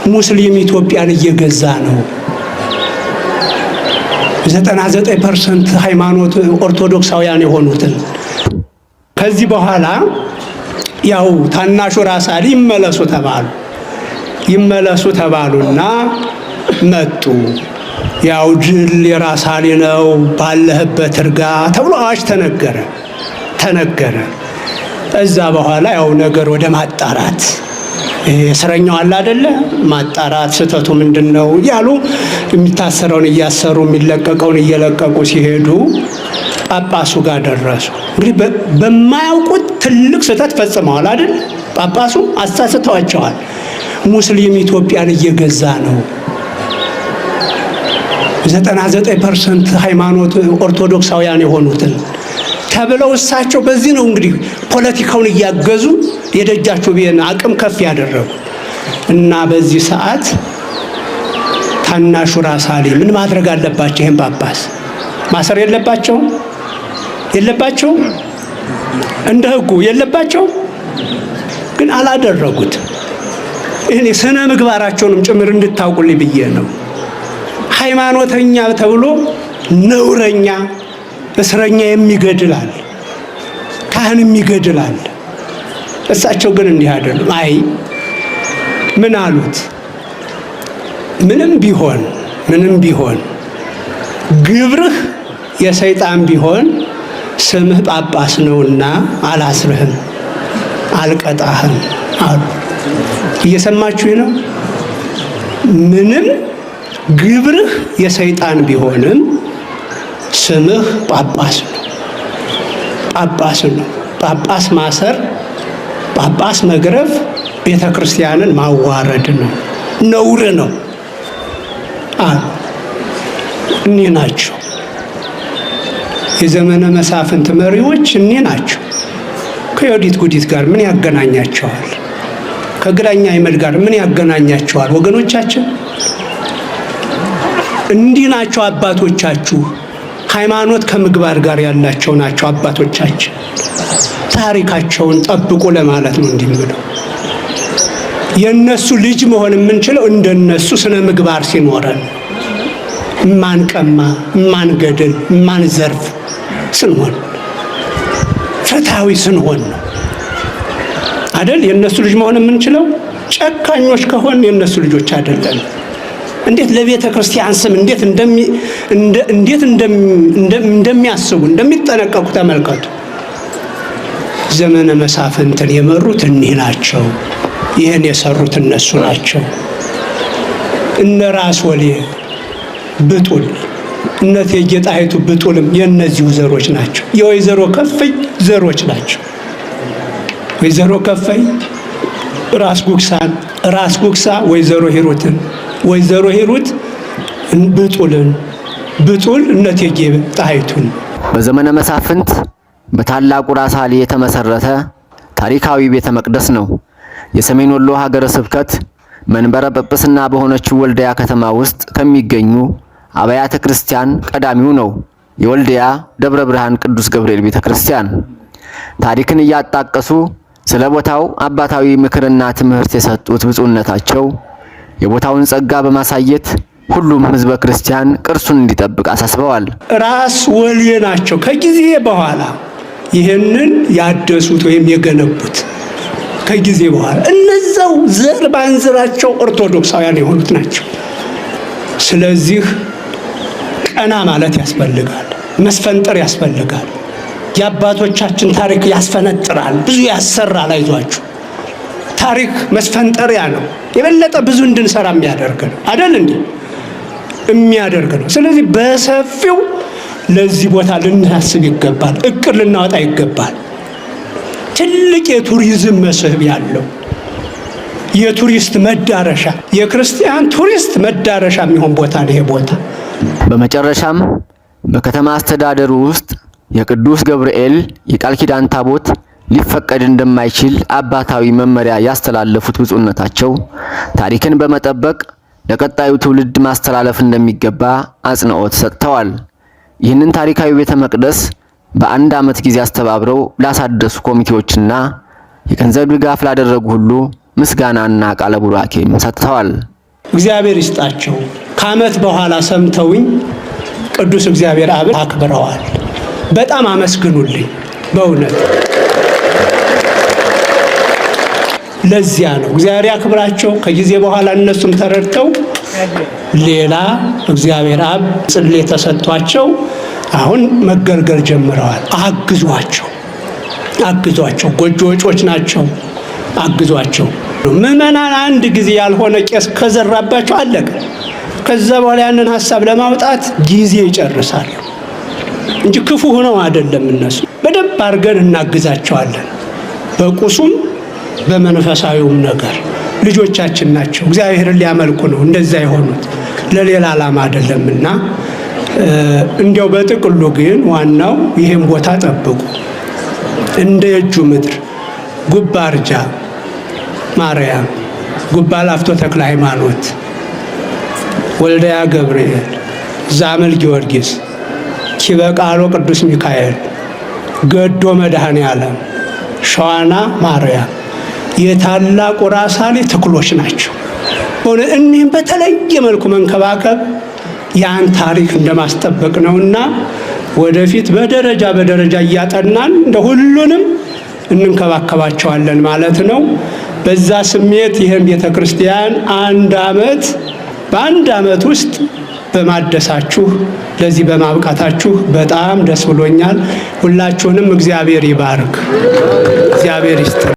ሙስሊም ኢትዮጵያን እየገዛ ነው። 99% ሃይማኖት ኦርቶዶክሳውያን የሆኑትን ከዚህ በኋላ ያው ታናሹ ራስ አሊ ይመለሱ ተባሉና መጡ። ያው ድል የራስ አሊ ነው ባለህበት እርጋ ተብሎ አዋጅ ተነገረ። እዛ በኋላ ያው ነገር ወደ ማጣራት እስረኛው አለ አይደለ ማጣራት ስተቱ ምንድነው ያሉ የሚታሰረውን እያሰሩ የሚለቀቀውን እየለቀቁ ሲሄዱ ጳጳሱ ጋር ደረሱ። እንግዲህ በማያውቁት ትልቅ ስተት ፈጽመዋል አይደል? ጳጳሱ አሳስተዋቸዋል። ሙስሊም ኢትዮጵያን እየገዛ ነው። 99% ሃይማኖት ኦርቶዶክሳውያን የሆኑትን ተብለው እሳቸው በዚህ ነው እንግዲህ ፖለቲካውን እያገዙ የደጃቸው ቢሆን አቅም ከፍ ያደረጉ እና በዚህ ሰዓት ታናሹ ራስ አሊ ምን ማድረግ አለባቸው? ይሄን ጳጳስ ማሰር የለባቸው እንደ ህጉ የለባቸው፣ ግን አላደረጉት። እኔ ስነ ምግባራቸውንም ጭምር እንድታውቁልኝ ብዬ ነው። ሃይማኖተኛ ተብሎ ነውረኛ እስረኛ የሚገድላል፣ ካህን የሚገድላል። እሳቸው ግን እንዲህ አይደሉም። አይ ምን አሉት? ምንም ቢሆን ግብርህ የሰይጣን ቢሆን ስምህ ጳጳስ ነውና አላስርህም፣ አልቀጣህም አሉ። እየሰማችሁ ነው? ምንም ግብርህ የሰይጣን ቢሆንም ስምህ ጳጳስ ነው። ጳጳስ ማሰር፣ ጳጳስ መግረፍ ቤተ ክርስቲያንን ማዋረድ ነው፣ ነውር ነው። እኒህ ናቸው የዘመነ መሳፍንት መሪዎች፣ እኒህ ናቸው። ከዮዲት ጉዲት ጋር ምን ያገናኛቸዋል? ከግራኛ አይመድ ጋር ምን ያገናኛቸዋል? ወገኖቻችን እንዲህ ናቸው አባቶቻችሁ። ሃይማኖት ከምግባር ጋር ያላቸው ናቸው አባቶቻችን። ታሪካቸውን ጠብቁ ለማለት ነው እንዲምለው። የነሱ ልጅ መሆን የምንችለው እንደነሱ ስነ ምግባር ሲኖረን፣ ማንቀማ፣ ማንገድል፣ ማንዘርፍ ስንሆን፣ ፍትሃዊ ስንሆን ነው አይደል? የነሱ ልጅ መሆን የምንችለው። ጨካኞች ከሆን የነሱ ልጆች አይደለም። እንዴት ለቤተ ክርስቲያን ስም እንዴት እንደሚያስቡ እንደሚጠነቀቁ ተመልከቱ። ዘመነ መሳፍንትን የመሩት እኒህ ናቸው። ይህን የሰሩት እነሱ ናቸው። እነ ራስ ወሌ ብጡል፣ እነ እቴጌ ጣይቱ ብጡልም የእነዚሁ ዘሮች ናቸው። የወይዘሮ ከፈይ ዘሮች ናቸው። ወይዘሮ ከፈይ ራስ ጉግሳ ወይዘሮ ሂሩትን፣ ወይዘሮ ሂሩት ብጡል እነ እቴጌ ጣይቱን። በዘመነ መሳፍንት በታላቁ ራስ አሊ የተመሰረተ ታሪካዊ ቤተ መቅደስ ነው። የሰሜን ወሎ ሀገረ ስብከት መንበረ ጵጵስና በሆነችው ወልዲያ ከተማ ውስጥ ከሚገኙ አብያተ ክርስቲያን ቀዳሚው ነው የወልዲያ ደብረ ብርሃን ቅዱስ ገብርኤል ቤተ ክርስቲያን። ታሪክን እያጣቀሱ ስለ ቦታው አባታዊ ምክርና ትምህርት የሰጡት ብፁዕነታቸው የቦታውን ጸጋ በማሳየት ሁሉም ህዝበ ክርስቲያን ቅርሱን እንዲጠብቅ አሳስበዋል። ራስ ወሌ ናቸው ከጊዜ በኋላ ይህንን ያደሱት ወይም የገነቡት። ከጊዜ በኋላ እነዛው ዘር ባንዘራቸው ኦርቶዶክሳውያን የሆኑት ናቸው። ስለዚህ ቀና ማለት ያስፈልጋል፣ መስፈንጠር ያስፈልጋል። የአባቶቻችን ታሪክ ያስፈነጥራል፣ ብዙ ያሰራል። አይዟችሁ፣ ታሪክ መስፈንጠሪያ ነው። የበለጠ ብዙ እንድንሰራ የሚያደርግ ነው አይደል እንዴ? የሚያደርግ ነው። ስለዚህ በሰፊው ለዚህ ቦታ ልናስብ ይገባል፣ እቅድ ልናወጣ ይገባል። ትልቅ የቱሪዝም መስህብ ያለው የቱሪስት መዳረሻ፣ የክርስቲያን ቱሪስት መዳረሻ የሚሆን ቦታ ነው ይሄ ቦታ። በመጨረሻም በከተማ አስተዳደሩ ውስጥ የቅዱስ ገብርኤል የቃል ኪዳን ታቦት ሊፈቀድ እንደማይችል አባታዊ መመሪያ ያስተላለፉት ብፁዕነታቸው ታሪክን በመጠበቅ ለቀጣዩ ትውልድ ማስተላለፍ እንደሚገባ አጽንኦት ሰጥተዋል። ይህንን ታሪካዊ ቤተ መቅደስ በአንድ ዓመት ጊዜ አስተባብረው ላሳደሱ ኮሚቴዎችና የገንዘብ ድጋፍ ላደረጉ ሁሉ ምስጋናና ቃለ ቡራኬም ሰጥተዋል። እግዚአብሔር ይስጣቸው። ከዓመት በኋላ ሰምተውኝ ቅዱስ እግዚአብሔር አብን አክብረዋል። በጣም አመስግኑልኝ በእውነት። ለዚያ ነው እግዚአብሔር ያክብራቸው። ከጊዜ በኋላ እነሱም ተረድተው ሌላ እግዚአብሔር አብ ጽሌ ተሰጥቷቸው አሁን መገልገል ጀምረዋል። አግዟቸው፣ አግዟቸው። ጎጆ ወጮች ናቸው። አግዟቸው። ምዕመናን አንድ ጊዜ ያልሆነ ቄስ ከዘራባቸው አለቀ። ከዛ በኋላ ያንን ሐሳብ ለማውጣት ጊዜ ይጨርሳሉ እንጂ ክፉ ሆነው አይደለም። እነሱ በደንብ አድርገን እናግዛቸዋለን። በቁሱም በመንፈሳዊውም ነገር ልጆቻችን ናቸው። እግዚአብሔርን ሊያመልኩ ነው እንደዛ የሆኑት፣ ለሌላ ዓላማ አይደለምና እንዲያው በጥቅሉ ግን ዋናው ይሄን ቦታ ጠብቁ። እንደ የእጁ ምድር ጉባ አርጃ ማርያም፣ ጉባ ላፍቶ ተክለ ሃይማኖት፣ ወልደያ ገብርኤል፣ ዛመል ጊዮርጊስ፣ ኪበቃሎ ቅዱስ ሚካኤል፣ ገዶ መድኃኔ ዓለም፣ ሸዋና ማርያም የታላቁ ራስ አሊ ተክሎች ናቸው። እኒህም በተለየ መልኩ መንከባከብ ያን ታሪክ እንደማስጠበቅ ነውና ወደፊት በደረጃ በደረጃ እያጠናን እንደ ሁሉንም እንንከባከባቸዋለን ማለት ነው። በዛ ስሜት ይህን ቤተክርስቲያን በአንድ ዓመት ውስጥ በማደሳችሁ ለዚህ በማብቃታችሁ በጣም ደስ ብሎኛል። ሁላችሁንም እግዚአብሔር ይባርክ፣ እግዚአብሔር ይስጥ።